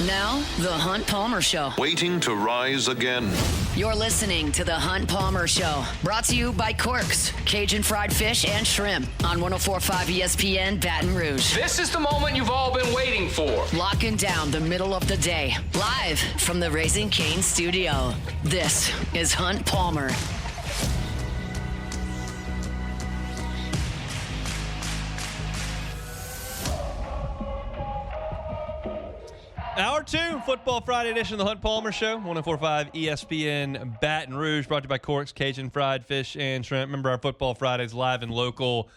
Now, The Hunt Palmer Show. Waiting to rise again. You're listening to The Hunt Palmer Show. Brought to you by Quirks, Cajun fried fish and shrimp on 104.5 ESPN Baton Rouge. This is the moment you've all been waiting for. Locking down the middle of the day. Live from the Raising Cane studio. This is Hunt Palmer. Hour 2, Football Friday edition of the Hunt Palmer Show, 104.5 ESPN Baton Rouge, brought to you by Corks, Cajun fried fish and shrimp. Remember, our Football Fridays live and local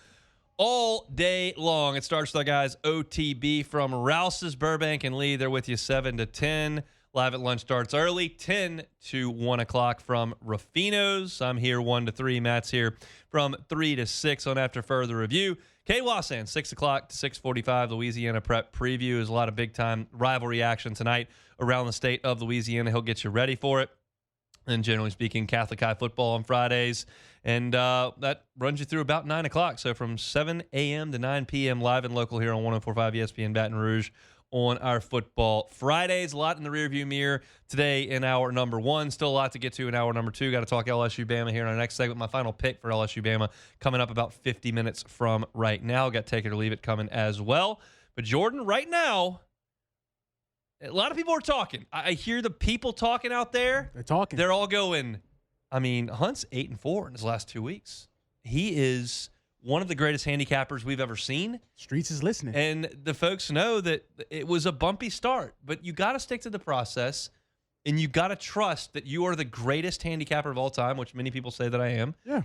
all day long. It starts with our guys OTB from Rouse's, Burbank, and Lee. They're with you 7 to 10. Live at lunch starts early, 10 to 1 o'clock from Ruffino's. I'm here 1 to 3. Matt's here from 3 to 6 on After Further Review. Kay Wassan, 6 o'clock to 6:45, Louisiana Prep Preview. There's a lot of big-time rivalry action tonight around the state of Louisiana. He'll get you ready for it. And generally speaking, Catholic High football on Fridays. And that runs you through about 9 o'clock. So from 7 a.m. to 9 p.m. live and local here on 104.5 ESPN Baton Rouge on our Football Fridays. A lot in the rearview mirror today in hour number 1. Still a lot to get to in hour number 2. Got to talk LSU Bama here in our next segment. My final pick for LSU Bama coming up about 50 minutes from right now. Got Take It or Leave It coming as well. But Jordan, right now, a lot of people are talking. I hear the people talking out there. They're talking. They're all going, Hunt's 8-4 in his last 2 weeks. He is one of the greatest handicappers we've ever seen. Streets is listening. And the folks know that it was a bumpy start, but you got to stick to the process, and you got to trust that you are the greatest handicapper of all time, which many people say that I am. Yeah.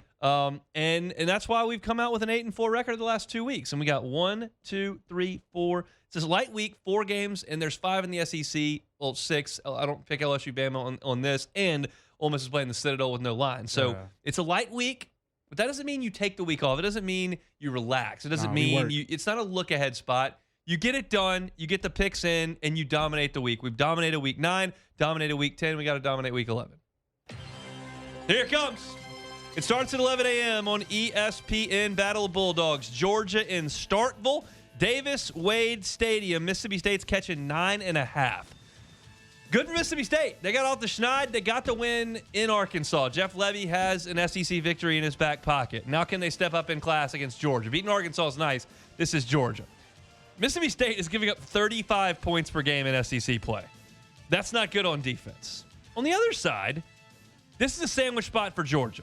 And that's why we've come out with an 8-4 record the last 2 weeks. And we got 1, 2, 3, 4. It's this light week, 4 games, and there's 5 in the SEC. Well, 6. I don't pick LSU Bama on this. And Ole Miss is playing the Citadel with no line. So It's a light week. But that doesn't mean you take the week off. It doesn't mean you relax. It doesn't mean it's not a look-ahead spot. You get it done, you get the picks in, and you dominate the week. We've dominated week 9, dominated week 10. We got to dominate week 11. Here it comes. It starts at 11 a.m. on ESPN. Battle of Bulldogs. Georgia in Starkville. Davis-Wade Stadium. Mississippi State's catching 9.5. Good for Mississippi State. They got off the schneid. They got the win in Arkansas. Jeff Levy has an SEC victory in his back pocket. Now can they step up in class against Georgia? Beating Arkansas is nice. This is Georgia. Mississippi State is giving up 35 points per game in SEC play. That's not good on defense. On the other side, this is a sandwich spot for Georgia.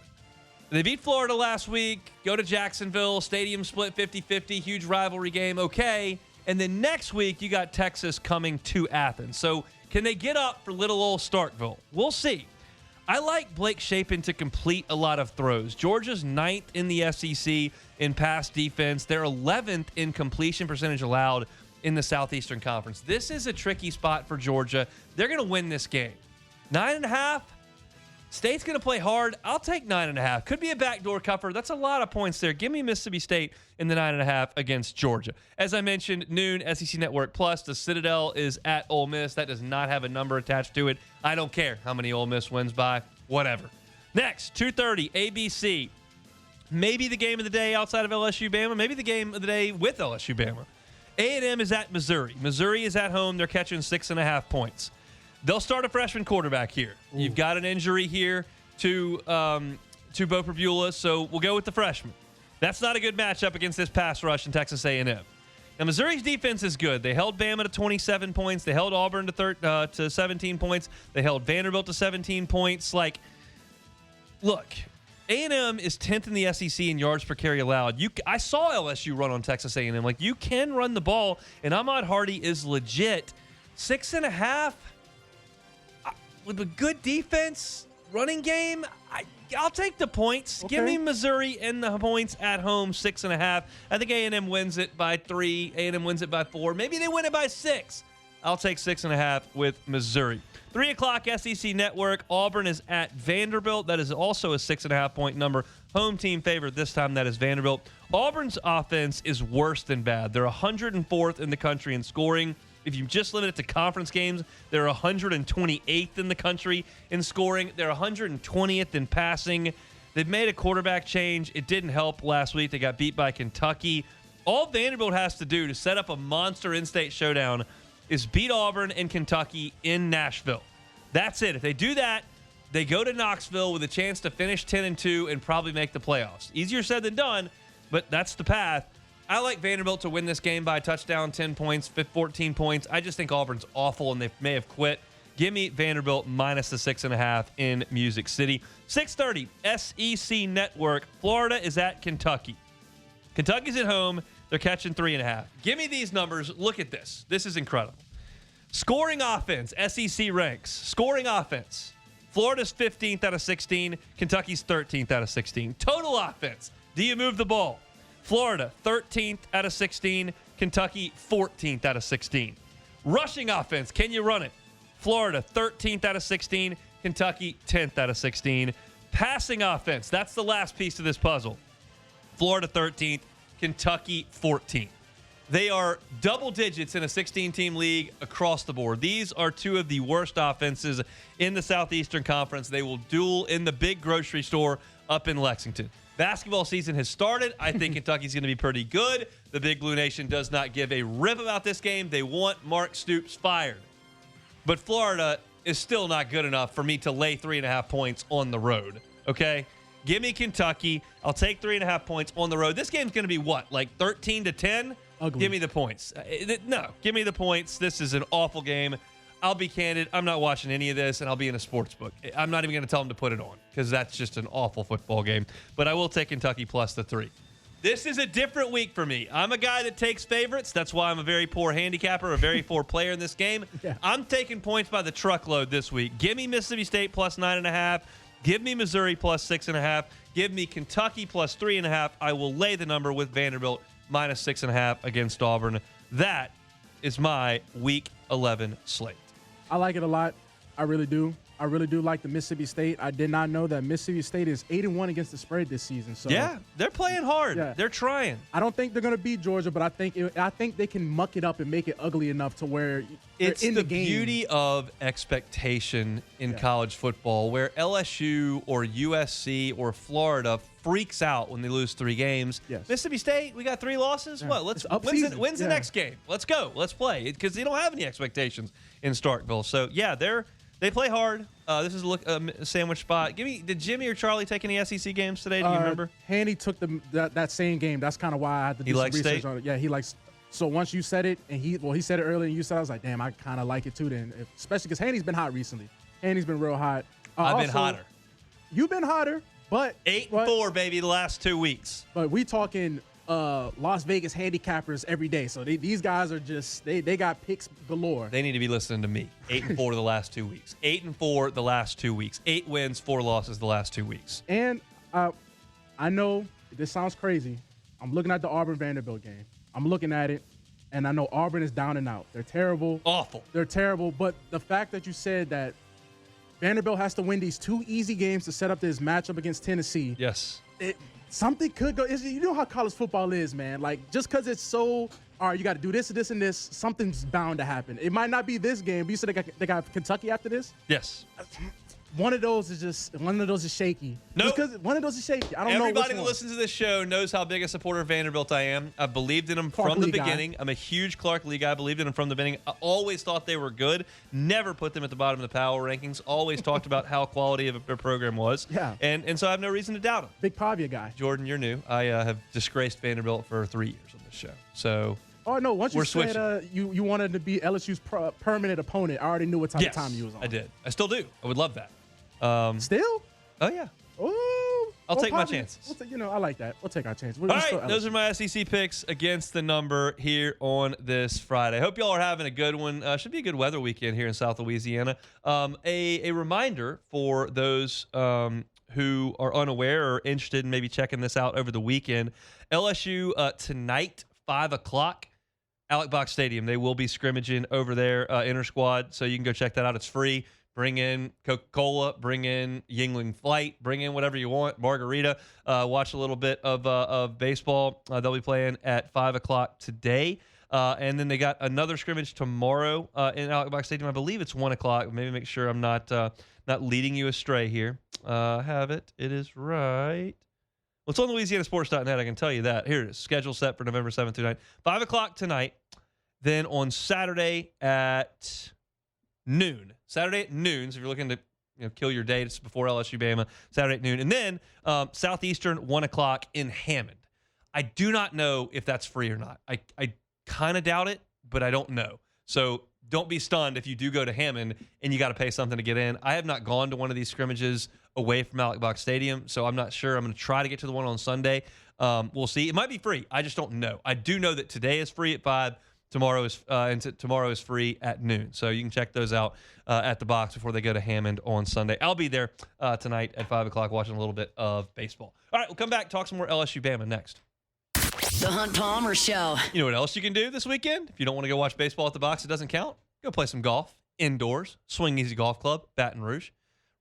They beat Florida last week, go to Jacksonville, stadium split 50-50, huge rivalry game, okay. And then next week, you got Texas coming to Athens. So can they get up for little old Starkville? We'll see. I like Blake Shapen to complete a lot of throws. Georgia's 9th in the SEC in pass defense. They're 11th in completion percentage allowed in the Southeastern Conference. This is a tricky spot for Georgia. They're going to win this game. 9.5. State's going to play hard. I'll take 9.5. Could be a backdoor cover. That's a lot of points there. Give me Mississippi State in the 9.5 against Georgia. As I mentioned, noon, SEC Network Plus. The Citadel is at Ole Miss. That does not have a number attached to it. I don't care how many Ole Miss wins by. Whatever. Next, 2:30, ABC. Maybe the game of the day outside of LSU Bama. Maybe the game of the day with LSU Bama. A&M is at Missouri. Missouri is at home. They're catching 6.5 points. They'll start a freshman quarterback here. Ooh. You've got an injury here to Bo Prabula, so we'll go with the freshman. That's not a good matchup against this pass rush in Texas A&M. Now, Missouri's defense is good. They held Bama to 27 points. They held Auburn to 17 points. They held Vanderbilt to 17 points. Look, A&M is 10th in the SEC in yards per carry allowed. I saw LSU run on Texas A&M. You can run the ball, and Ahmad Hardy is legit. 6.5. With a good defense, running game, I'll take the points. Okay. Give me Missouri and the points at home, 6.5. I think A&M wins it by 3. A&M wins it by 4. Maybe they win it by 6. I'll take 6.5 with Missouri. 3 o'clock SEC Network. Auburn is at Vanderbilt. That is also a 6.5-point number. Home team favorite this time. That is Vanderbilt. Auburn's offense is worse than bad. They're 104th in the country in scoring. If you just limit it to conference games, they're 128th in the country in scoring. They're 120th in passing. They've made a quarterback change. It didn't help last week. They got beat by Kentucky. All Vanderbilt has to do to set up a monster in-state showdown is beat Auburn and Kentucky in Nashville. That's it. If they do that, they go to Knoxville with a chance to finish 10-2 and probably make the playoffs. Easier said than done, but that's the path. I like Vanderbilt to win this game by a touchdown, 10 points, 14 points. I just think Auburn's awful, and they may have quit. Give me Vanderbilt minus the 6.5 in Music City. 6:30, SEC Network. Florida is at Kentucky. Kentucky's at home. They're catching 3.5. Give me these numbers. Look at this. This is incredible. Scoring offense, SEC ranks. Scoring offense. Florida's 15th out of 16. Kentucky's 13th out of 16. Total offense. Do you move the ball? Florida, 13th out of 16. Kentucky, 14th out of 16. Rushing offense. Can you run it? Florida, 13th out of 16. Kentucky, 10th out of 16. Passing offense. That's the last piece of this puzzle. Florida, 13th. Kentucky, 14th. They are double digits in a 16-team league across the board. These are two of the worst offenses in the Southeastern Conference. They will duel in the big grocery store up in Lexington. Basketball season has started. I think Kentucky's going to be pretty good. The Big Blue Nation does not give a rip about this game. They want Mark Stoops fired. But Florida is still not good enough for me to lay 3.5 points on the road, okay? Give me Kentucky. I'll take 3.5 points on the road. This game's going to be what, like 13-10? Ugly. Give me the points. No, give me the points. This is an awful game. I'll be candid. I'm not watching any of this, and I'll be in a sports book. I'm not even going to tell them to put it on because that's just an awful football game. But I will take Kentucky plus the 3. This is a different week for me. I'm a guy that takes favorites. That's why I'm a very poor handicapper, a very poor player in this game. Yeah. I'm taking points by the truckload this week. Give me Mississippi State plus 9.5. Give me Missouri plus 6.5. Give me Kentucky plus 3.5. I will lay the number with Vanderbilt minus 6.5 against Auburn. That is my Week 11 slate. I like it a lot. I really do. I really do like the Mississippi State. I did not know that Mississippi State is 8-1 against the spread this season. So Yeah, they're playing hard. Yeah. They're trying. I don't think they're going to beat Georgia, but I think they can muck it up and make it ugly enough to where It's in the the game. beauty of expectation in college football, where LSU or USC or Florida freaks out when they lose 3 games. Yes. Mississippi State, we got 3 losses. Yeah. What? Let's It's up when's season. the Yeah. next game? Let's go. Let's play because they don't have any expectations in Starkville. So yeah, they play hard. This is a sandwich spot. Did Jimmy or Charlie take any SEC games today? Do you remember? Handy took that same game. That's kind of why I had to do He some likes research State? on it. Yeah, he likes. So once you said it, and he said it earlier, and you said, I was like, damn, I kind of like it too. Then, especially because Handy's been hot recently. Handy's been real hot. I've been Also, hotter. You've been hotter, but 8-4, baby, the last 2 weeks. But we talking Las Vegas handicappers every day. So these guys are just they got picks galore. They need to be listening to me. 8-4 the last 2 weeks. 8-4 the last 2 weeks. 8 wins, 4 losses the last 2 weeks. And I know this sounds crazy. I'm looking at the Auburn Vanderbilt game. I'm looking at it, and I know Auburn is down and out. They're terrible. Awful. They're terrible. But the fact that you said that Vanderbilt has to win these 2 easy games to set up this matchup against Tennessee. Yes. Something could go. You know how college football is, man. Like, just because it's so, all right, you got to do this, this, and this, something's bound to happen. It might not be this game, but you said they got Kentucky after this? Yes. One of those is shaky. Nope. Because one of those is shaky. I don't know Everybody which that one. listens to this show knows how big a supporter of Vanderbilt I am. I've believed in them Clark from the Lee guy. beginning. I'm a huge Clark Lee guy. I believed in them from the beginning. I always thought they were good. Never put them at the bottom of the power rankings. Always talked about how quality of their program was. Yeah. And so I have no reason to doubt them. Big Pavia guy. Jordan, you're new. I have disgraced Vanderbilt for 3 years on this show. So Oh, no. Once you We're said you wanted to be LSU's permanent opponent, I already knew what type of time you was on. I did. I still do. I would love that. Still? Oh, yeah. Oh. I'll take my Pavia, chances. I like that. We'll take our chances. All right, those are my SEC picks against the number here on this Friday. Hope y'all are having a good one. Should be a good weather weekend here in South Louisiana. A reminder for those who are unaware or interested in maybe checking this out over the weekend. LSU tonight, 5 o'clock, Alec Box Stadium. They will be scrimmaging over there, inter-squad, so you can go check that out. It's free. Bring in Coca-Cola, bring in Yingling Flight, bring in whatever you want, margarita, watch a little bit of baseball. They'll be playing at 5 o'clock today. And then they got another scrimmage tomorrow in Alec Box Stadium. I believe it's 1 o'clock. Maybe make sure I'm not leading you astray here. I have it. It is right. Well, it's on LouisianaSports.net. I can tell you that. Here it is. Schedule set for November 7th through 9th. 5 o'clock tonight. Then on Saturday at noon. Saturday at noon, so if you're looking to kill your day, it's before LSU Bama, Saturday at noon. And then Southeastern, 1 o'clock in Hammond. I do not know if that's free or not. I kind of doubt it, but I don't know. So don't be stunned if you do go to Hammond and you got to pay something to get in. I have not gone to one of these scrimmages away from Alex Box Stadium, so I'm not sure. I'm going to try to get to the one on Sunday. We'll see. It might be free. I just don't know. I do know that today is free at 5. Tomorrow is free at noon. So you can check those out at the box before they go to Hammond on Sunday. I'll be there tonight at 5 o'clock watching a little bit of baseball. All right, we'll come back, talk some more LSU Bama next. The Hunt Palmer Show. You know what else you can do this weekend? If you don't want to go watch baseball at the box, it doesn't count. Go play some golf indoors. Swing Easy Golf Club, Baton Rouge.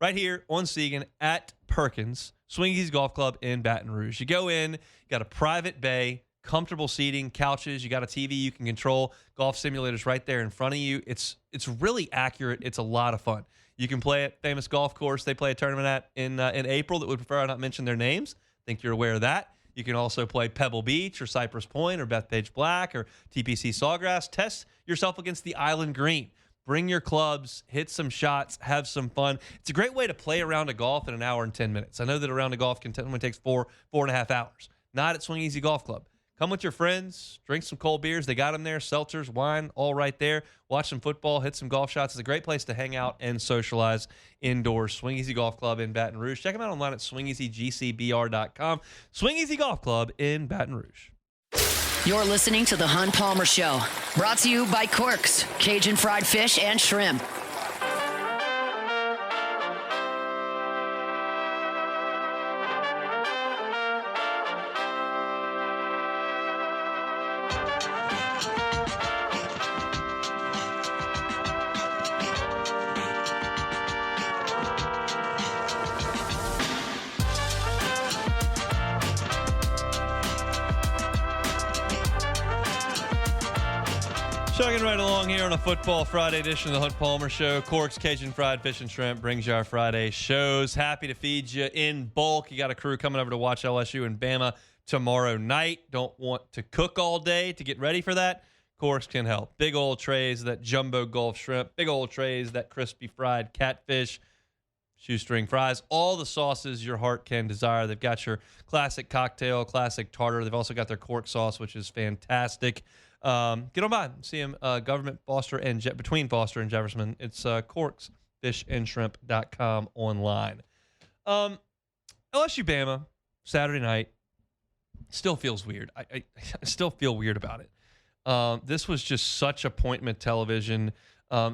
Right here on Segan at Perkins. Swing Easy Golf Club in Baton Rouge. You go in, you got a private bay, comfortable seating, couches. You got a TV you can control. Golf simulators right there in front of you. It's really accurate. It's a lot of fun. You can play at Famous Golf Course. They play a tournament at in April that would prefer I not mention their names. I think you're aware of that. You can also play Pebble Beach or Cypress Point or Bethpage Black or TPC Sawgrass. Test yourself against the Island Green. Bring your clubs, hit some shots, have some fun. It's a great way to play a round of golf in an hour and 10 minutes. I know that a round of golf only takes 4.5 hours. Not at Swing Easy Golf Club. Come with your friends, drink some cold beers. They got them there, seltzers, wine, all right there. Watch some football, hit some golf shots. It's a great place to hang out and socialize indoors. Swing Easy Golf Club in Baton Rouge. Check them out online at swingeasygcbr.com. Swing Easy Golf Club in Baton Rouge. You're listening to The Hunt Palmer Show. Brought to you by Corks, Cajun Fried Fish and Shrimp. Chugging right along here on a Football Friday edition of the Hunt Palmer Show. Corks, Cajun Fried Fish and Shrimp brings you our Friday shows. Happy to feed you in bulk. You got a crew coming over to watch LSU and Bama tomorrow night. Don't want to cook all day to get ready for that? Corks can help. Big old trays of that jumbo Gulf shrimp. Big old trays of that crispy fried catfish. Shoestring fries, all the sauces your heart can desire. They've got your classic cocktail, classic tartar. They've also got their cork sauce, which is fantastic. Get on by. See them, Government Foster and between Foster and Jefferson. It's corksfishandshrimp.com online. LSU Bama, Saturday night, still feels weird. I still feel weird about it. This was just such appointment television.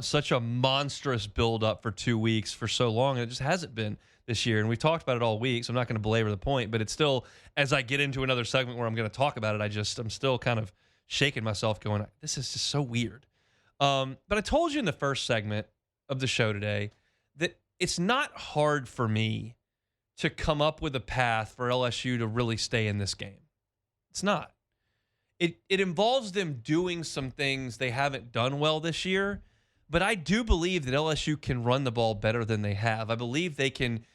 Such a monstrous build-up for 2 weeks for so long, and it just hasn't been this year. And we've talked about it all week, so I'm not going to belabor the point, but it's still, as I get into another segment where I'm going to talk about it, I'm still kind of shaking myself going, this is just so weird. But I told you in the first segment of the show today that it's not hard for me to come up with a path for LSU to really stay in this game. It's not. It involves them doing some things they haven't done well this year. But I do believe that LSU can run the ball better than they have. I believe they can.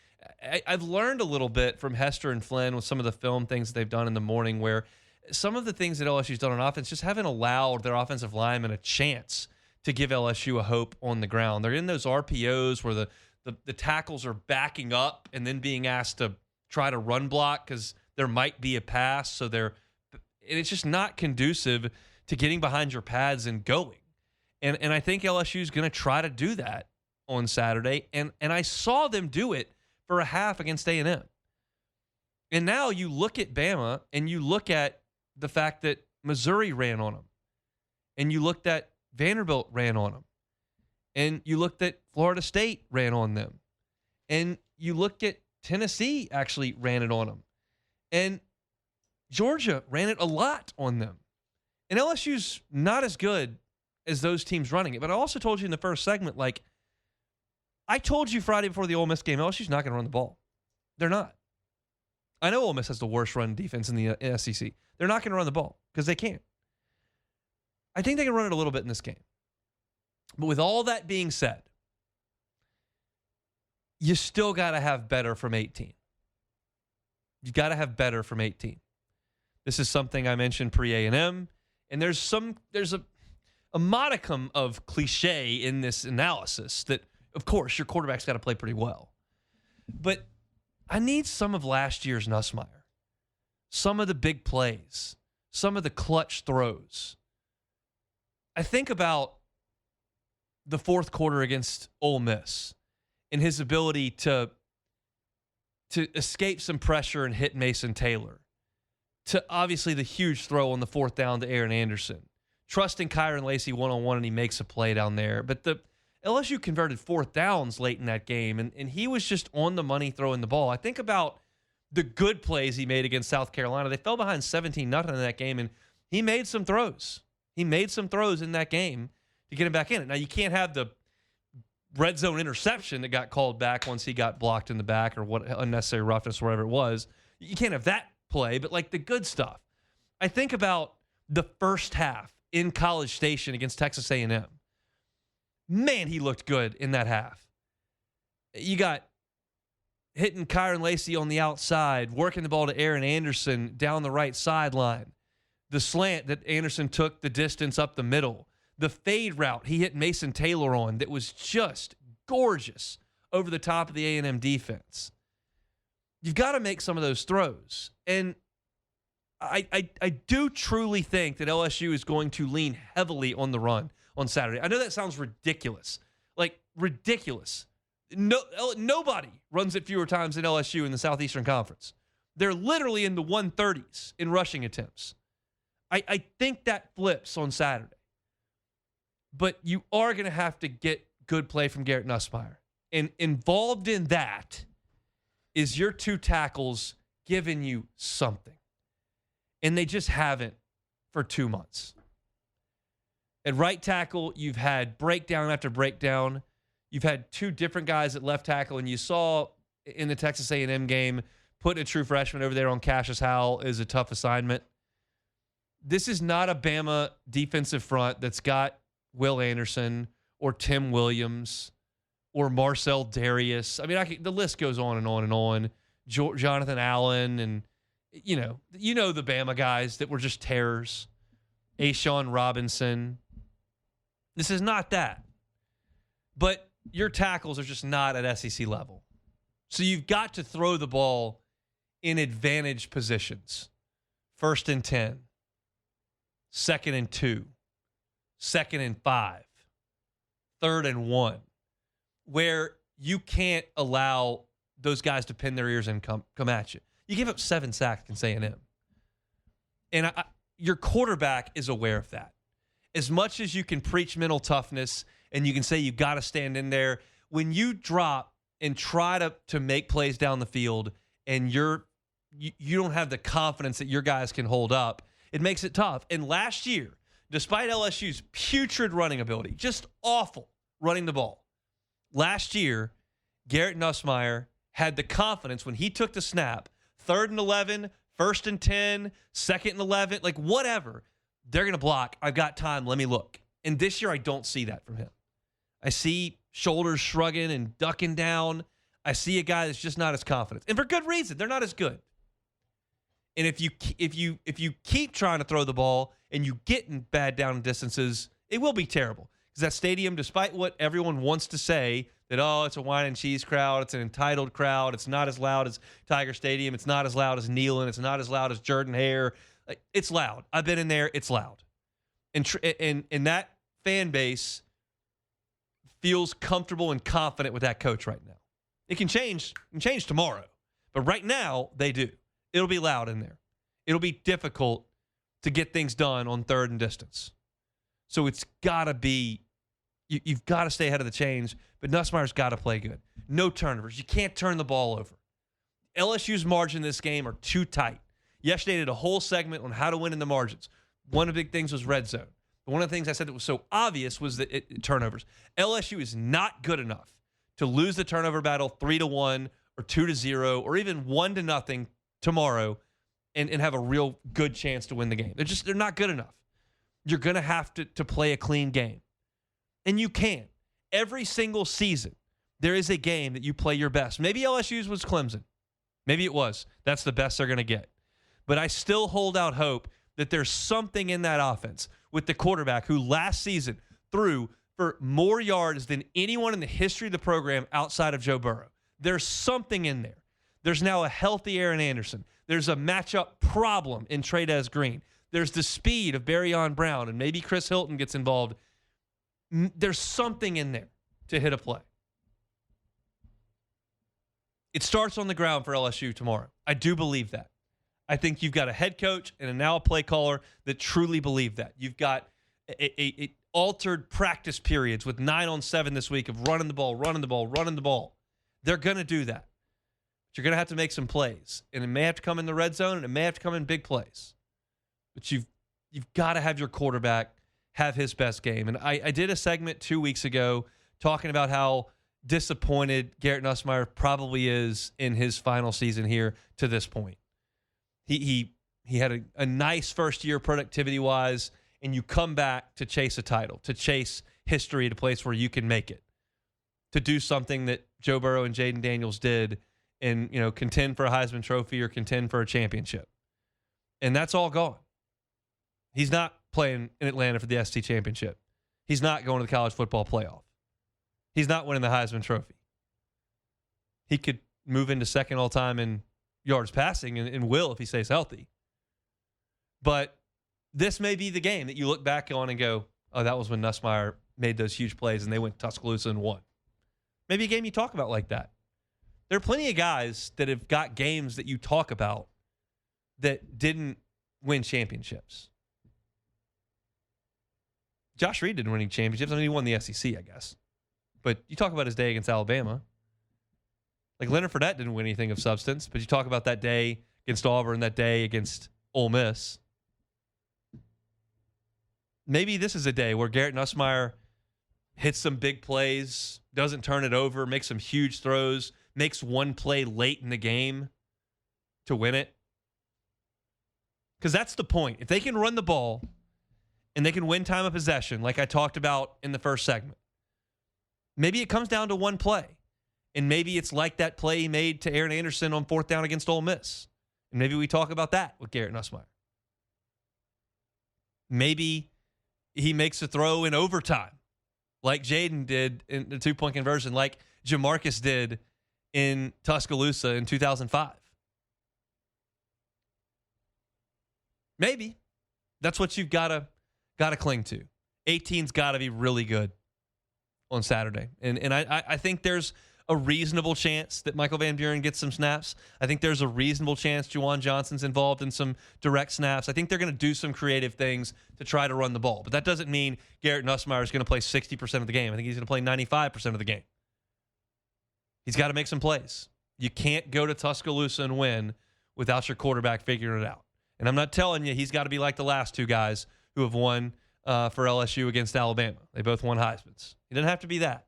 I've learned a little bit from Hester and Flynn with some of the film things they've done in the morning, where some of the things that LSU's done on offense just haven't allowed their offensive linemen a chance to give LSU a hope on the ground. They're in those RPOs where the tackles are backing up and then being asked to try to run block because there might be a pass. So it's just not conducive to getting behind your pads and going. And I think LSU is going to try to do that on Saturday. And I saw them do it for a half against A&M. And now you look at Bama and you look at the fact that Missouri ran on them. And you looked at Vanderbilt ran on them. And you looked at Florida State ran on them. And you looked at Tennessee actually ran it on them. And Georgia ran it a lot on them. And LSU's not as good as those teams running it. But I also told you in the first segment, I told you Friday before the Ole Miss game, LSU's not going to run the ball. They're not. I know Ole Miss has the worst run defense in the SEC. They're not going to run the ball because they can't. I think they can run it a little bit in this game. But with all that being said, you still got to have better from 18. You got to have better from 18. This is something I mentioned pre-A&M, and there's a a modicum of cliche in this analysis that, of course, your quarterback's got to play pretty well. But I need some of last year's Nussmeier, some of the big plays, some of the clutch throws. I think about the fourth quarter against Ole Miss and his ability to escape some pressure and hit Mason Taylor, to obviously the huge throw on the fourth down to Aaron Anderson, trusting Kyron Lacey one-on-one and he makes a play down there. But the LSU converted fourth downs late in that game, and he was just on the money throwing the ball. I think about the good plays he made against South Carolina. They fell behind 17-0 in that game, and he made some throws. He made some throws in that game to get him back in it. Now, you can't have the red zone interception that got called back once he got blocked in the back or what unnecessary roughness, whatever it was. You can't have that play, but like the good stuff. I think about the first half in College Station against Texas A&M. Man, he looked good in that half. You got hitting Kyron Lacey on the outside, working the ball to Aaron Anderson down the right sideline. The slant that Anderson took the distance up the middle. The fade route he hit Mason Taylor on that was just gorgeous over the top of the A&M defense. You've got to make some of those throws. And I do truly think that LSU is going to lean heavily on the run on Saturday. I know that sounds ridiculous. Like, ridiculous. Nobody runs it fewer times than LSU in the Southeastern Conference. They're literally in the 130s in rushing attempts. I think that flips on Saturday. But you are going to have to get good play from Garrett Nussmeier. And involved in that is your two tackles giving you something. And they just haven't for 2 months. At right tackle, you've had breakdown after breakdown. You've had two different guys at left tackle, and you saw in the Texas A&M game, putting a true freshman over there on Cassius Howell is a tough assignment. This is not a Bama defensive front that's got Will Anderson or Tim Williams or Marcel Darius. I mean, the list goes on and on and on. Jonathan Allen and, you know the Bama guys that were just terrors. Ashawn Robinson. This is not that. But your tackles are just not at SEC level. So you've got to throw the ball in advantage positions. 1st and 10. 2nd and 2. 2nd and 5. 3rd and 1. Where you can't allow those guys to pin their ears and come at you. You give up 7 sacks against A&M. And your quarterback is aware of that. As much as you can preach mental toughness and you can say you got to stand in there, when you drop and try to make plays down the field and you don't have the confidence that your guys can hold up, it makes it tough. And last year, despite LSU's putrid running ability, just awful running the ball, last year, Garrett Nussmeier had the confidence when he took the snap, 3rd and 11, 1st and 10, 2nd and 11, like whatever. They're going to block. I've got time. Let me look. And this year, I don't see that from him. I see shoulders shrugging and ducking down. I see a guy that's just not as confident. And for good reason. They're not as good. And if you keep trying to throw the ball and you get in bad down distances, it will be terrible. Because that stadium, despite what everyone wants to say, that, oh, it's a wine and cheese crowd, it's an entitled crowd, it's not as loud as Tiger Stadium, it's not as loud as Neyland, it's not as loud as Jordan-Hare. Like, it's loud. I've been in there. It's loud. And that fan base feels comfortable and confident with that coach right now. It can change. It can change tomorrow. But right now, they do. It'll be loud in there. It'll be difficult to get things done on 3rd and distance. So it's got to be, you've got to stay ahead of the change, but Nussmeier's got to play good. No turnovers. You can't turn the ball over. LSU's margin in this game are too tight. Yesterday, I did a whole segment on how to win in the margins. One of the big things was red zone. But one of the things I said that was so obvious was that turnovers. LSU is not good enough to lose the turnover battle 3-1 or 2-0 or even 1-0 tomorrow and have a real good chance to win the game. They're not good enough. You're going to have to play a clean game. And you can. Every single season, there is a game that you play your best. Maybe LSU's was Clemson. Maybe it was. That's the best they're going to get. But I still hold out hope that there's something in that offense with the quarterback who last season threw for more yards than anyone in the history of the program outside of Joe Burrow. There's something in there. There's now a healthy Aaron Anderson. There's a matchup problem in Trey'Dez Green. There's the speed of Barryon Brown, and maybe Chris Hilton gets involved. There's something in there to hit a play. It starts on the ground for LSU tomorrow. I do believe that. I think you've got a head coach and now a play caller that truly believe that. You've got a altered practice periods with 9-on-7 this week of running the ball. They're going to do that. But you're going to have to make some plays. And it may have to come in the red zone, and it may have to come in big plays. But you've got to have your quarterback have his best game. And I did a segment 2 weeks ago talking about how disappointed Garrett Nussmeier probably is in his final season here to this point. He had a nice first year productivity-wise, and you come back to chase a title, to chase history at a place where you can make it, to do something that Joe Burrow and Jaden Daniels did and, contend for a Heisman Trophy or contend for a championship. And that's all gone. He's not playing in Atlanta for the SEC championship. He's not going to the college football playoff. He's not winning the Heisman Trophy. He could move into second all-time in yards passing and will if he stays healthy. But this may be the game that you look back on and go, oh, that was when Nussmeier made those huge plays and they went to Tuscaloosa and won. Maybe a game you talk about like that. There are plenty of guys that have got games that you talk about that didn't win championships. Josh Reed didn't win any championships. I mean, he won the SEC, I guess. But you talk about his day against Alabama. Like Leonard Fournette didn't win anything of substance, but you talk about that day against Auburn, that day against Ole Miss. Maybe this is a day where Garrett Nussmeier hits some big plays, doesn't turn it over, makes some huge throws, makes one play late in the game to win it. Because that's the point. If they can run the ball and they can win time of possession, like I talked about in the first segment, maybe it comes down to one play. And maybe it's like that play he made to Aaron Anderson on 4th down against Ole Miss. And maybe we talk about that with Garrett Nussmeier. Maybe he makes a throw in overtime, like Jaden did in the 2-point conversion, like Jamarcus did in Tuscaloosa in 2005. Maybe. That's what you've got to cling to. 18's got to be really good on Saturday. And I think there's a reasonable chance that Michael Van Buren gets some snaps. I think there's a reasonable chance Juwan Johnson's involved in some direct snaps. I think they're going to do some creative things to try to run the ball. But that doesn't mean Garrett Nussmeier is going to play 60% of the game. I think he's going to play 95% of the game. He's got to make some plays. You can't go to Tuscaloosa and win without your quarterback figuring it out. And I'm not telling you he's got to be like the last two guys who have won for LSU against Alabama. They both won Heismans. He doesn't have to be that.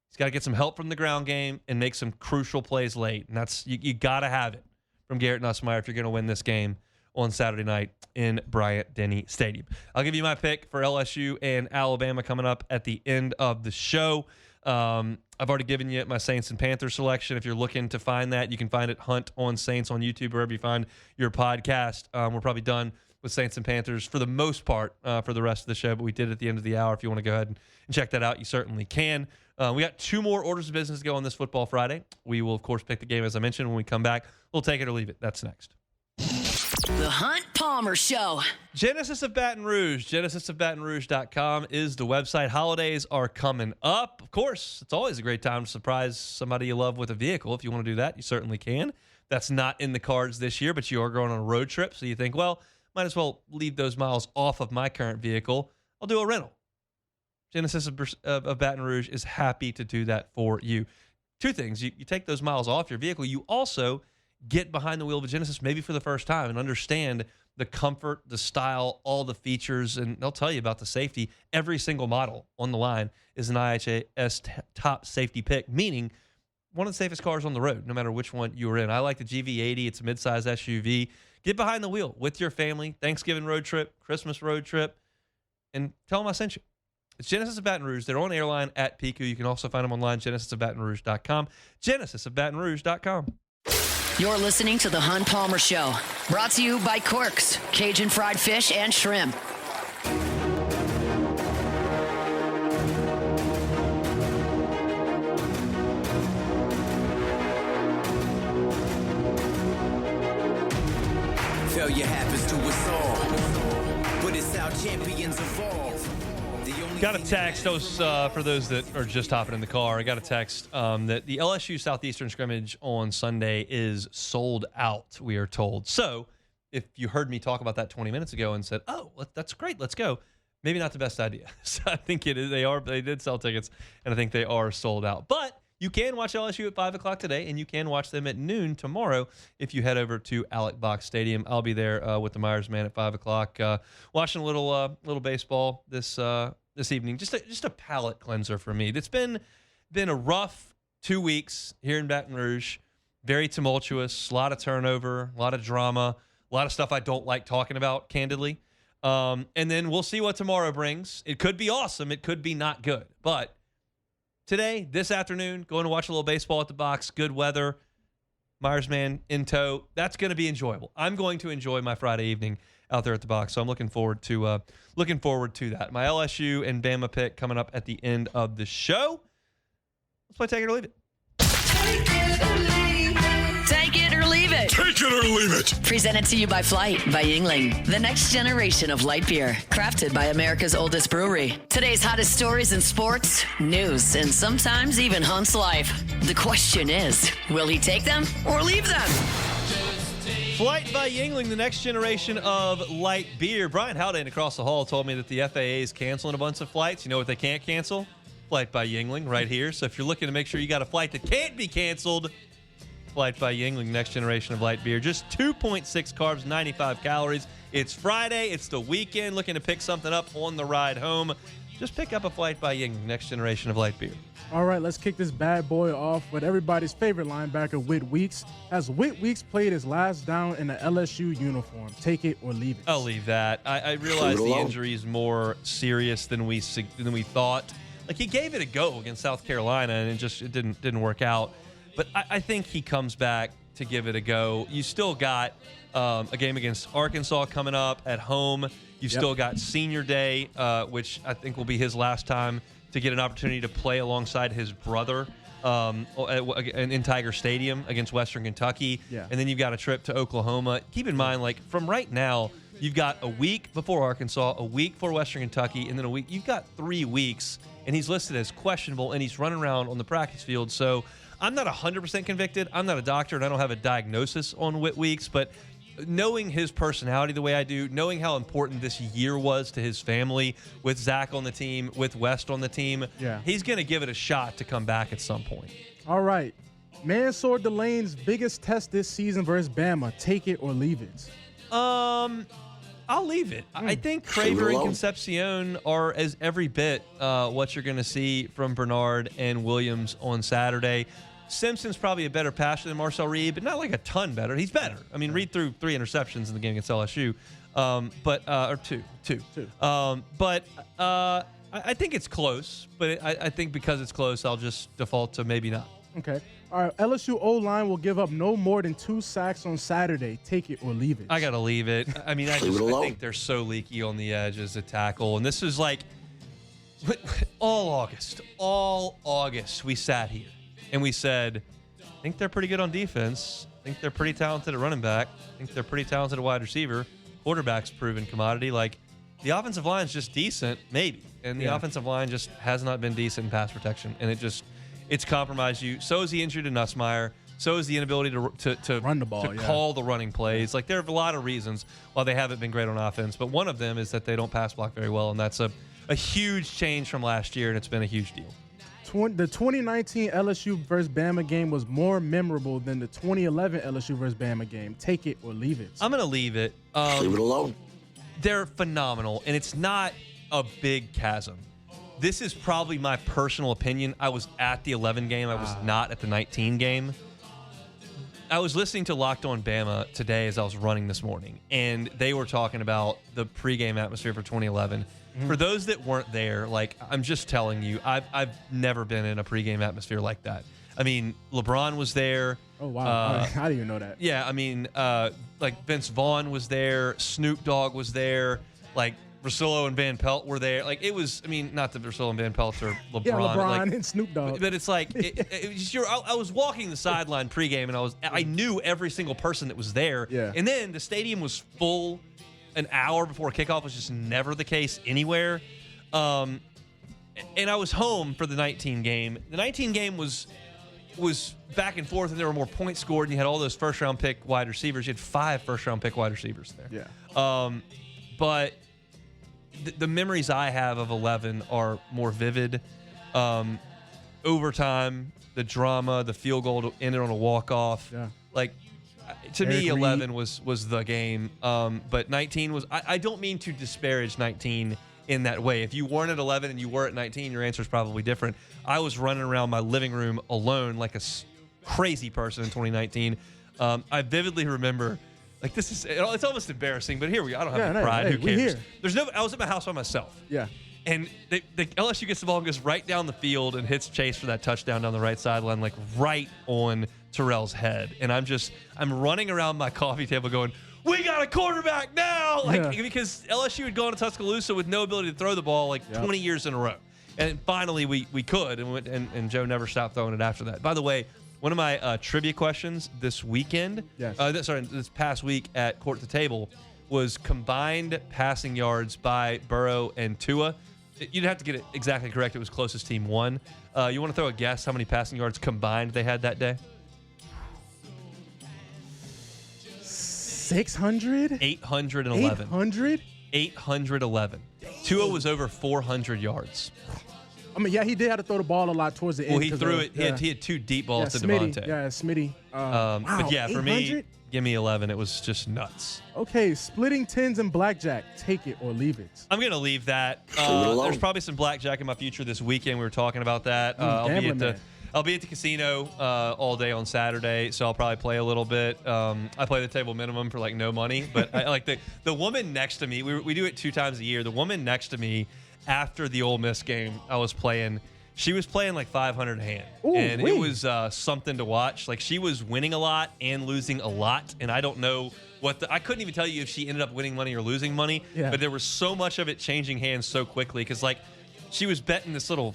He's got to get some help from the ground game and make some crucial plays late. And that's you got to have it from Garrett Nussmeier if you're going to win this game on Saturday night in Bryant-Denny Stadium. I'll give you my pick for LSU and Alabama coming up at the end of the show. I've already given you my Saints and Panthers selection. If you're looking to find that, you can find it Hunt on Saints on YouTube, wherever you find your podcast. We're probably done with Saints and Panthers for the most part for the rest of the show, but we did at the end of the hour. If you want to go ahead and check that out, you certainly can. We got 2 more orders of business to go on this Football Friday. We will, of course, pick the game, as I mentioned. When we come back, we'll take it or leave it. That's next. The Hunt Palmer Show. Genesis of Baton Rouge. GenesisofBatonRouge.com is the website. Holidays are coming up. Of course, it's always a great time to surprise somebody you love with a vehicle. If you want to do that, you certainly can. That's not in the cards this year, but you are going on a road trip, so you think, well, might as well leave those miles off of my current vehicle. I'll do a rental. Genesis of Baton Rouge is happy to do that for you. 2 things. You take those miles off your vehicle. You also get behind the wheel of a Genesis maybe for the first time and understand the comfort, the style, all the features, and they'll tell you about the safety. Every single model on the line is an IHS top safety pick, meaning one of the safest cars on the road, no matter which one you're in. I like the GV80. It's a midsize SUV. Get behind the wheel with your family, Thanksgiving road trip, Christmas road trip, and tell them I sent you. It's Genesis of Baton Rouge. They're on airline at PQ. You can also find them online, GenesisofBatonRouge.com, GenesisofBatonRouge.com. You're listening to The Hunt Palmer Show, brought to you by Corks, Cajun fried fish and shrimp. Failure happens to us all, but it's how champions evolve. Got a text, for those that are just hopping in the car, I got a text that the LSU Southeastern scrimmage on Sunday is sold out, we are told. So if you heard me talk about that 20 minutes ago and said, oh, that's great, let's go, maybe not the best idea. So I think it is. They did sell tickets, and I think they are sold out. But you can watch LSU at 5 o'clock today, and you can watch them at noon tomorrow if you head over to Alec Box Stadium. I'll be there with the Myers man at 5 o'clock, watching a little baseball this evening. Just a palate cleanser for me. It's been a rough 2 weeks here in Baton Rouge. Very tumultuous, a lot of turnover, a lot of drama, a lot of stuff I don't like talking about, candidly. And then we'll see what tomorrow brings. It could be awesome. It could be not good. But today, this afternoon, going to watch a little baseball at the box, good weather, Myers man in tow. That's going to be enjoyable. I'm going to enjoy my Friday evening out there at the box, so I'm looking forward to that. My LSU and Bama pick coming up at the end of the show. Let's play Take It or Leave It. Take it or leave it. Take it or leave it. Presented to you by Flight by Yingling, the next generation of light beer, crafted by America's oldest brewery. Today's hottest stories in sports, news, and sometimes even Hunt's life. The question is, will he take them or leave them? Flight by Yingling, the next generation of light beer. Brian Haldane across the hall told me that the FAA is canceling a bunch of flights. You know what they can't cancel? Flight by Yingling right here. So if you're looking to make sure you got a flight that can't be canceled, Flight by Yingling, next generation of light beer. Just 2.6 carbs, 95 calories. It's Friday. It's the weekend. Looking to pick something up on the ride home. Just pick up a Flight by Yingling, next generation of light beer. All right, let's kick this bad boy off with everybody's favorite linebacker, Whit Weeks. As Whit Weeks played his last down in the LSU uniform. Take it or leave it. I'll leave that. I realize the injury is more serious than we thought. Like, he gave it a go against South Carolina, and it didn't work out. But I think he comes back to give it a go. You still got a game against Arkansas coming up at home. You've still got Senior Day, which I think will be his last time to get an opportunity to play alongside his brother in Tiger Stadium against Western Kentucky. Yeah. And then you've got a trip to Oklahoma. Keep in mind, like, from right now, you've got a week before Arkansas, a week before Western Kentucky, and then a week. You've got 3 weeks, and he's listed as questionable, and he's running around on the practice field. So I'm not 100% convicted. I'm not a doctor, and I don't have a diagnosis on Whit Weeks, but knowing his personality the way I do, knowing how important this year was to his family, with Zach on the team, with West on the team, he's going to give it a shot to come back at some point. All right. Mansour Delane's biggest test this season versus Bama. Take it or leave it. I'll leave it. I think Craver and Concepcion are as every bit what you're going to see from Bernard and Williams on Saturday. Simpson's probably a better passer than Marcel Reed, but not like a ton better. He's better. I mean, Reed threw 3 interceptions in the game against LSU, or two. But I think it's close. But I think because it's close, I'll just default to maybe not. Okay. All right. LSU O-line will give up no more than 2 sacks on Saturday. Take it or leave it. I got to leave it. I mean, I think they're so leaky on the edge as a tackle. And this is like all August we sat here and we said, I think they're pretty good on defense. I think they're pretty talented at running back. I think they're pretty talented at wide receiver. Quarterback's proven commodity. Like, the offensive line's just decent, maybe. And the offensive line just has not been decent in pass protection. And it's compromised you. So is the injury to Nussmeier. So is the inability to run the ball, to call the running plays. Like, there are a lot of reasons why they haven't been great on offense. But one of them is that they don't pass block very well. And that's a huge change from last year, and it's been a huge deal. The 2019 LSU versus Bama game was more memorable than the 2011 LSU versus Bama game. Take it or leave it. I'm going to leave it. Leave it alone. They're phenomenal, and it's not a big chasm. This is probably my personal opinion. I was at the 11 game. I was not at the 19 game. I was listening to Locked On Bama today as I was running this morning, and they were talking about the pregame atmosphere for 2011. For those that weren't there, like, I'm just telling you, I've never been in a pregame atmosphere like that. I mean, LeBron was there. Oh, wow. I didn't even know that. Yeah, I mean, like, Vince Vaughn was there. Snoop Dogg was there. Like, Russillo and Van Pelt were there. Like, it was, I mean, not that Russillo and Van Pelt are LeBron. Yeah, LeBron like, and Snoop Dogg. But it's like, it was just, I was walking the sideline pregame, and I knew every single person that was there. Yeah. And then the stadium was full an hour before kickoff, was just never the case anywhere. And I was home for the 19 game. The 19 game was back and forth, and there were more points scored, and you had all those first-round pick wide receivers. You had 5 first-round pick wide receivers there. Yeah. But the memories I have of 11 are more vivid. Overtime, the drama, the field goal ended on a walk-off. Yeah. Like, to Eric me, Reed. 11 was the game. But 19 was – I don't mean to disparage 19 in that way. If you weren't at 11 and you were at 19, your answer is probably different. I was running around my living room alone like a crazy person in 2019. I vividly remember – like, this is, it's almost embarrassing, but here we go. I don't have the pride. Who we cares? here. I was at my house by myself. Yeah. And the LSU gets the ball and goes right down the field and hits Chase for that touchdown down the right sideline, like right on Terrell's head. And I'm running around my coffee table going, we got a quarterback now! Because LSU had gone to Tuscaloosa with no ability to throw the ball like 20 years in a row. And finally we could, and Joe never stopped throwing it after that. By the way, one of my trivia questions this weekend, this past week at Court to Table, was combined passing yards by Burrow and Tua. You'd have to get it exactly correct. It was closest team won. You want to throw a guess how many passing yards combined they had that day? 600? 811. 800? 811. Tua was over 400 yards. I mean, yeah, he did have to throw the ball a lot towards the end. Well, he threw it. Yeah. He had 2 deep balls to Smitty. Devontae. Yeah, Smitty. Wow, but yeah, for 800? me, give me 11. It was just nuts. Okay, splitting tens and blackjack. Take it or leave it. I'm going to leave that. There's probably some blackjack in my future this weekend. We were talking about that. I'll be at the casino all day on Saturday, so I'll probably play a little bit. I play the table minimum for like no money, but I like the woman next to me. We do it 2 times a year. The woman next to me, after the Ole Miss game I was playing, she was playing like 500 hand. Ooh, and wee. it was something to watch. Like, she was winning a lot and losing a lot, and I don't know I couldn't even tell you if she ended up winning money or losing money, but there was so much of it changing hands so quickly because, like, she was betting this little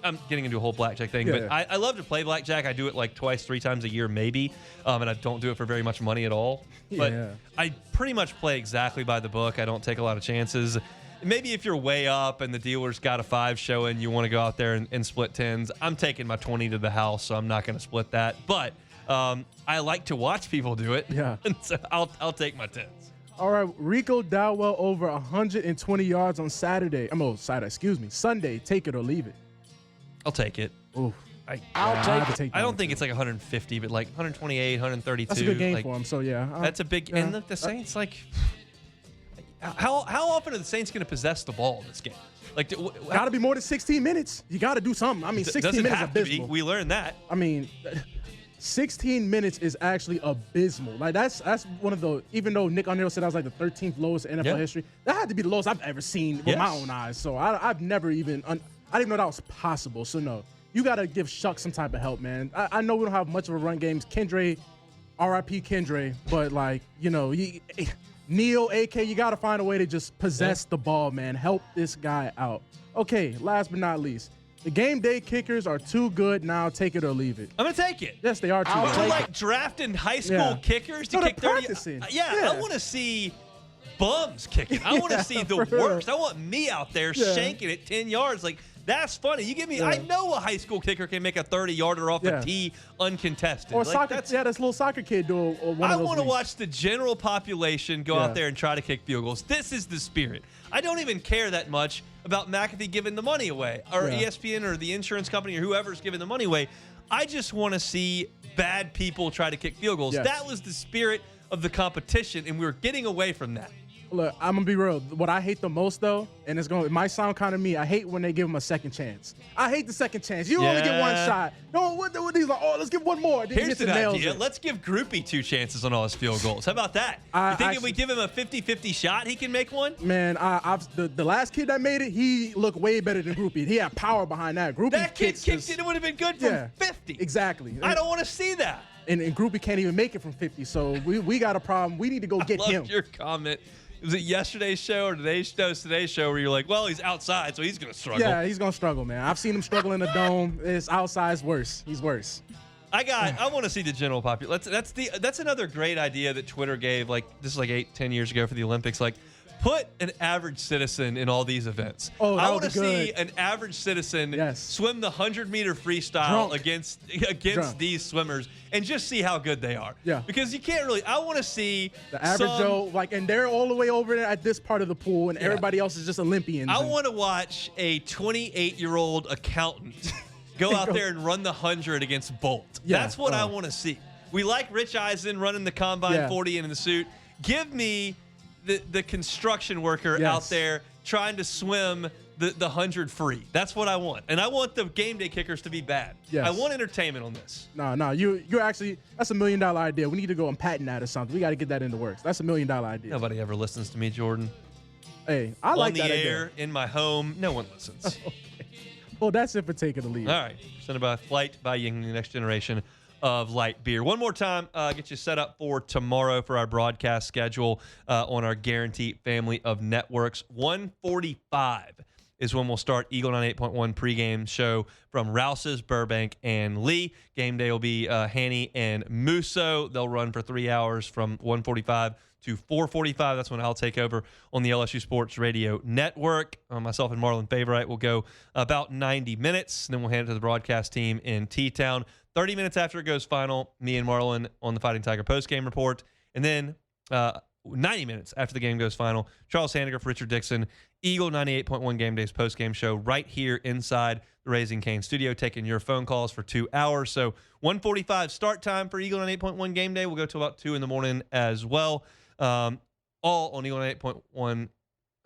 I'm getting into a whole blackjack thing, but I love to play blackjack. I do it like 2-3 times a year maybe, and I don't do it for very much money at all. But I pretty much play exactly by the book. I don't take a lot of chances. Maybe if you're way up and the dealer's got a 5 showing, you want to go out there and split tens. I'm taking my 20 to the house, so I'm not going to split that. But I like to watch people do it. Yeah. And so I'll take my tens. All right, Rico Dowell over 120 yards on Sunday. Take it or leave it. I'll take it. Ooh. I don't think it's like 150, but like 128, 132. That's a good game like, for him. So yeah, that's a big. And the Saints, like, how often are the Saints going to possess the ball in this game? Like, got to be more than 16 minutes. You got to do something. I mean, 16 minutes is abysmal. We learned that. I mean, 16 minutes is actually abysmal. Like, that's one of the, even though Nick Arnell said that was like the 13th lowest in NFL history, that had to be the lowest I've ever seen with my own eyes. So I've never even, I didn't even know that was possible. So no, you got to give Shuck some type of help, man. I know we don't have much of a run game. Kendre, RIP Kendre, but like, you know, Neil, AK, you got to find a way to just possess the ball, man. Help this guy out. Okay, last but not least, the game day kickers are too good now. Take it or leave it. I'm going to take it. Yes, they are too good. We're like drafting high school kickers to kick 30. Practicing. I want to see bums kicking. I want to see the worst. I want me out there shanking it 10 yards. Like, that's funny. You give me, I know a high school kicker can make a 30-yarder off a tee uncontested. Or like, this little soccer kid do one of those. I want to watch the general population go out there and try to kick field goals. This is the spirit. I don't even care that much about McAfee giving the money away, or ESPN or the insurance company or whoever's giving the money away. I just want to see bad people try to kick field goals. Yes. That was the spirit of the competition, and we're getting away from that. Look, I'm gonna be real. What I hate the most, though, and it might sound kind of me. I hate when they give him a second chance. I hate the second chance. You only get one shot. No, what these like? Oh, let's give one more. Then Here's the idea. Let's give Groupie 2 chances on all his field goals. How about that? You think if we give him a 50-50 shot, he can make one? Man, the last kid that made it, he looked way better than Groupie. He had power behind that. Groupie that kid kicked it. It would have been good from 50. Exactly. I don't want to see that. And Groupie can't even make it from 50. So we got a problem. We need to go get him. Your comment. Was it yesterday's show or today's show where you're like, well, he's outside, so he's going to struggle? Yeah, he's going to struggle, man. I've seen him struggle in the dome. It's outside's worse. He's worse. I want to see the general population. That's another great idea that Twitter gave, like, this is like 8-10 years ago for the Olympics. Like, put an average citizen in all these events. Oh, I want to good. see an average citizen swim the 100-meter freestyle Drunk. against these swimmers and just see how good they are. Yeah. Because you can't really. I want to see the average Joe, and they're all the way over there at this part of the pool, and everybody else is just Olympians. I want to watch a 28-year-old accountant go out there and run the 100 against Bolt. Yeah. That's what I want to see. We like Rich Eisen running the Combine 40 in the suit. Give me the construction worker out there trying to swim the 100 free. That's what I want. And I want the game day kickers to be bad. Yes. I want entertainment on this. No, you're actually, that's $1 million idea. We need to go and patent that or something. We got to get that into works. That's $1 million idea. Nobody ever listens to me, Jordan. Hey, I like that on the idea. air, in my home, no one listens. Okay. Well, that's it for taking the lead. All right. Presented by Flight by Yingling, the next generation of light beer. One more time, get you set up for tomorrow for our broadcast schedule on our Guaranteed family of networks. 1:45 is when we'll start Eagle 98.1 pregame show from Rouse's, Burbank, and Lee. Game day will be Hanny and Musso. They'll run for 3 hours from 1:45 to 4:45. That's when I'll take over on the LSU Sports Radio Network. Myself and Marlon Favorite will go about 90 minutes. And then we'll hand it to the broadcast team in T-Town. 30 minutes after it goes final, me and Marlon on the Fighting Tiger postgame report. And then 90 minutes after the game goes final, Charles Handiger, Richard Dixon, Eagle 98.1 Game Days postgame show right here inside the Raising Cane studio, taking your phone calls for 2 hours. So 1:45 start time for Eagle 98.1 Game Day. We'll go to about 2 in the morning as well. All on Eagle 98.1,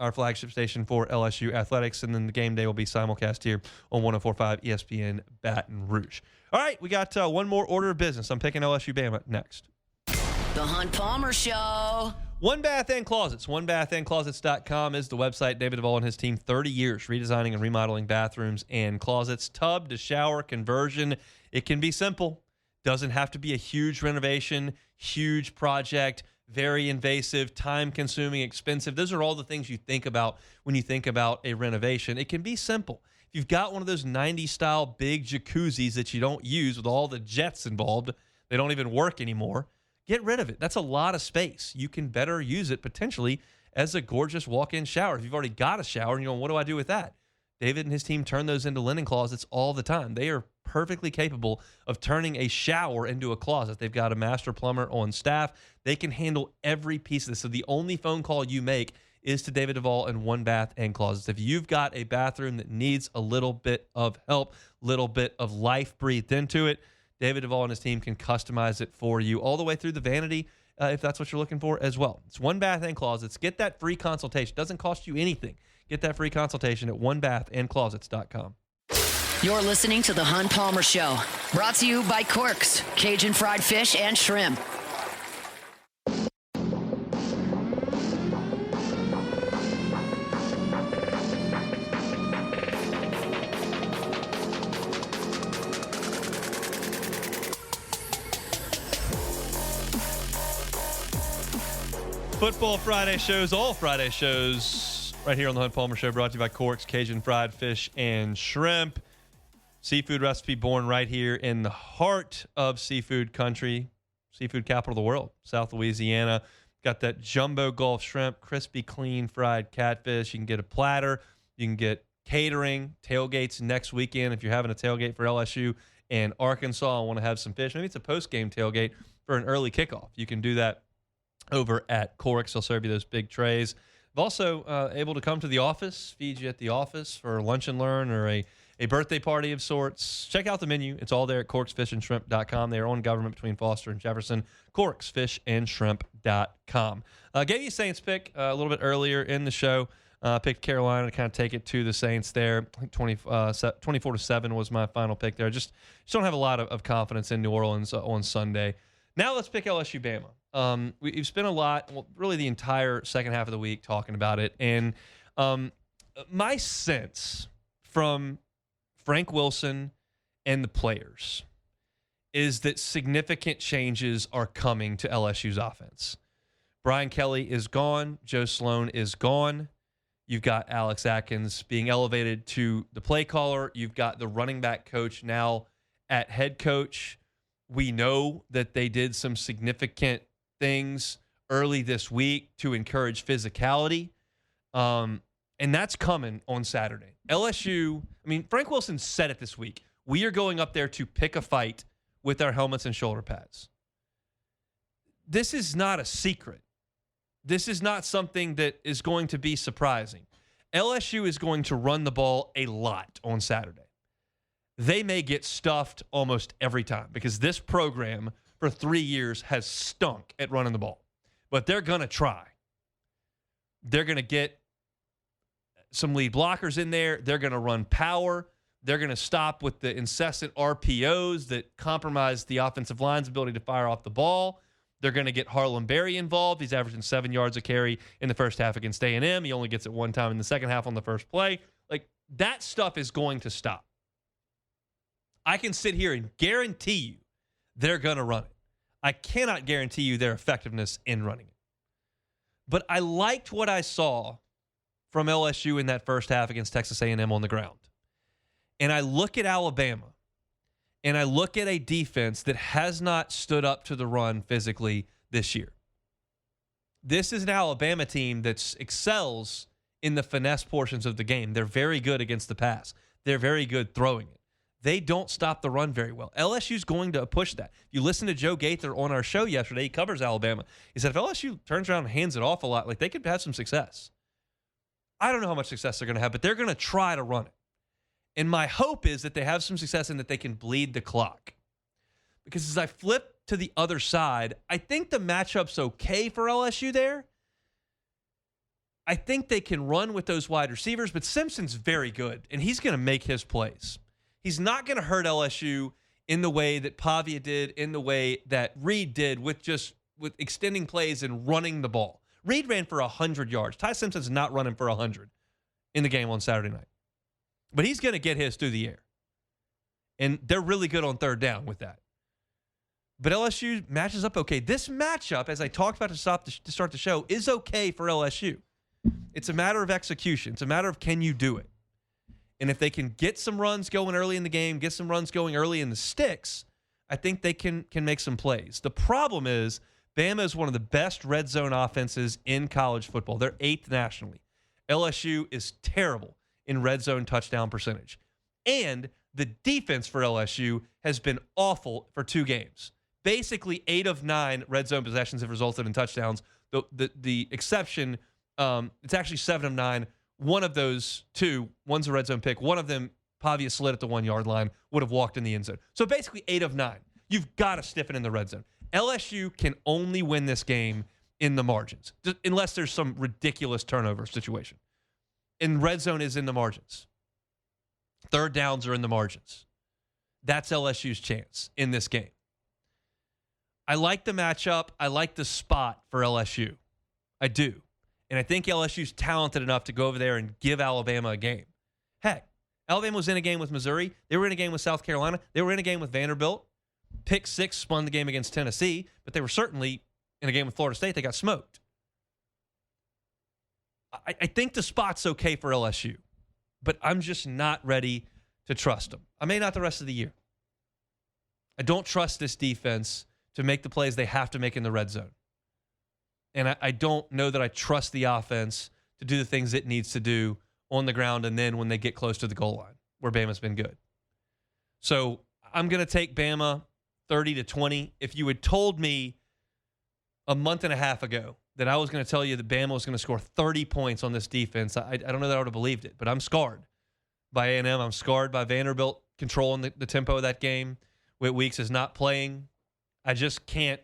our flagship station for LSU Athletics. And then the game day will be simulcast here on 104.5 ESPN Baton Rouge. All right, we got one more order of business. I'm picking LSU Bama next. The Hunt Palmer Show. One Bath and Closets. OneBathAndClosets.com is the website. David Duvall and his team, 30 years redesigning and remodeling bathrooms and closets. Tub to shower conversion. It can be simple. Doesn't have to be a huge renovation, huge project, very invasive, time-consuming, expensive. Those are all the things you think about when you think about a renovation. It can be simple. If you've got one of those 90s-style big jacuzzis that you don't use with all the jets involved, they don't even work anymore, get rid of it. That's a lot of space. You can better use it potentially as a gorgeous walk-in shower. If you've already got a shower and you're going, what do I do with that? David and his team turn those into linen closets all the time. They are perfectly capable of turning a shower into a closet. They've got a master plumber on staff. They can handle every piece of this. So the only phone call you make is to David Duvall and One Bath and Closets. If you've got a bathroom that needs a little bit of help, little bit of life breathed into it, David Duvall and his team can customize it for you all the way through the vanity if that's what you're looking for as well. It's One Bath and Closets. Get that free consultation. It doesn't cost you anything. Get that free consultation at onebathandclosets.com. You're listening to The Hunt Palmer Show, brought to you by Corks, Cajun fried fish and shrimp. Football Friday shows, all Friday shows, right here on the Hunt Palmer Show, brought to you by Corks, Cajun fried fish and shrimp. Seafood recipe born right here in the heart of seafood country, seafood capital of the world, South Louisiana. Got that jumbo Gulf shrimp, crispy, clean fried catfish. You can get a platter. You can get catering, tailgates next weekend. If you're having a tailgate for LSU and Arkansas and want to have some fish, maybe it's a post-game tailgate for an early kickoff. You can do that over at Corks. They'll serve you those big trays. They're also able to come to the office, feed you at the office for lunch and learn or a birthday party of sorts. Check out the menu. It's all there at corksfishandshrimp.com. They are on government between Foster and Jefferson. corksfishandshrimp.com. Gave you a Saints pick a little bit earlier in the show. Picked Carolina to kind of take it to the Saints there. I think 24-7 was my final pick there. Just don't have a lot of confidence in New Orleans on Sunday. Now let's pick LSU Bama. We've spent a lot, well, really the entire second half of the week talking about it. And my sense from Frank Wilson and the players is that significant changes are coming to LSU's offense. Brian Kelly is gone. Joe Sloan is gone. You've got Alex Atkins being elevated to the play caller. You've got the running back coach now at head coach. We know that they did some significant things early this week to encourage physicality. And that's coming on Saturday. LSU, Frank Wilson said it this week. We are going up there to pick a fight with our helmets and shoulder pads. This is not a secret. This is not something that is going to be surprising. LSU is going to run the ball a lot on Saturday. They may get stuffed almost every time because this program for 3 years has stunk at running the ball. But they're going to try. They're going to get some lead blockers in there. They're going to run power. They're going to stop with the incessant RPOs that compromise the offensive line's ability to fire off the ball. They're going to get Harlem Berry involved. He's averaging 7 yards a carry in the first half against A&M. He only gets it one time in the second half on the first play. Like, that stuff is going to stop. I can sit here and guarantee you they're going to run it. I cannot guarantee you their effectiveness in running it. But I liked what I saw from LSU in that first half against Texas A&M on the ground. And I look at Alabama, and I look at a defense that has not stood up to the run physically this year. This is an Alabama team that excels in the finesse portions of the game. They're very good against the pass. They're very good throwing it. They don't stop the run very well. LSU's going to push that. If you listen to Joe Gaither on our show yesterday, he covers Alabama. He said if LSU turns around and hands it off a lot, like, they could have some success. I don't know how much success they're going to have, but they're going to try to run it. And my hope is that they have some success and that they can bleed the clock. Because as I flip to the other side, I think the matchup's okay for LSU there. I think they can run with those wide receivers, but Simpson's very good, and he's going to make his plays. He's not going to hurt LSU in the way that Pavia did, in the way that Reed did with extending plays and running the ball. Reed ran for 100 yards. Ty Simpson's not running for 100 in the game on Saturday night. But he's going to get his through the air. And they're really good on third down with that. But LSU matches up okay. This matchup, as I talked about to start the show, is okay for LSU. It's a matter of execution. It's a matter of, can you do it? And if they can get some runs going early in the game, get some runs going early in the sticks, I think they can make some plays. The problem is Bama is one of the best red zone offenses in college football. They're 8th nationally. LSU is terrible in red zone touchdown percentage. And the defense for LSU has been awful for 2 games. Basically, 8 of 9 red zone possessions have resulted in touchdowns. The exception, it's actually 7 of 9. One of those 2, one's a red zone pick. One of them, Pavia slid at the 1-yard line, would have walked in the end zone. So basically 8 of 9. You've got to stiffen in the red zone. LSU can only win this game in the margins, unless there's some ridiculous turnover situation. And red zone is in the margins. Third downs are in the margins. That's LSU's chance in this game. I like the matchup. I like the spot for LSU. I do. And I think LSU's talented enough to go over there and give Alabama a game. Heck, Alabama was in a game with Missouri. They were in a game with South Carolina. They were in a game with Vanderbilt. Pick 6 spun the game against Tennessee, but they were certainly in a game with Florida State. They got smoked. I think the spot's okay for LSU, but I'm just not ready to trust them. I may not the rest of the year. I don't trust this defense to make the plays they have to make in the red zone. And I don't know that I trust the offense to do the things it needs to do on the ground and then when they get close to the goal line, where Bama's been good. So I'm going to take Bama 30-20. If you had told me a month and a half ago that I was going to tell you that Bama was going to score 30 points on this defense, I don't know that I would have believed it. But I'm scarred by A&M. I'm scarred by Vanderbilt controlling the tempo of that game. Whit Weeks is not playing. I just can't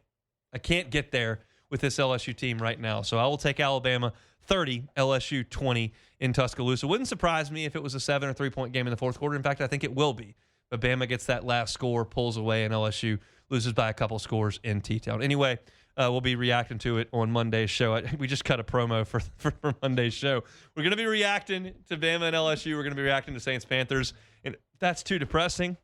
get there with this LSU team right now. So I will take Alabama 30, LSU 20 in Tuscaloosa. Wouldn't surprise me if it was a 7 or 3-point game in the fourth quarter. In fact, I think it will be. But Bama gets that last score, pulls away, and LSU loses by a couple scores in T-Town. Anyway, we'll be reacting to it on Monday's show. We just cut a promo for Monday's show. We're going to be reacting to Bama and LSU. We're going to be reacting to Saints-Panthers. And if that's too depressing,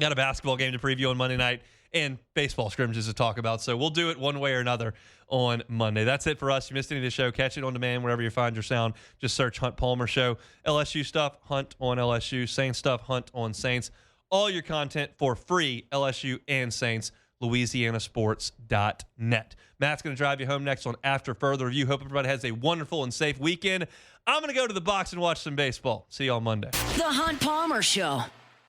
got a basketball game to preview on Monday night and baseball scrimmages to talk about. So we'll do it one way or another on Monday. That's it for us. If you missed any of the show, catch it on demand wherever you find your sound. Just search Hunt Palmer Show. LSU stuff, Hunt on LSU. Saints stuff, Hunt on Saints. All your content for free, LSU and Saints, LouisianaSports.net. Matt's going to drive you home next on After Further Review. Hope everybody has a wonderful and safe weekend. I'm going to go to the box and watch some baseball. See you on Monday. The Hunt Palmer Show.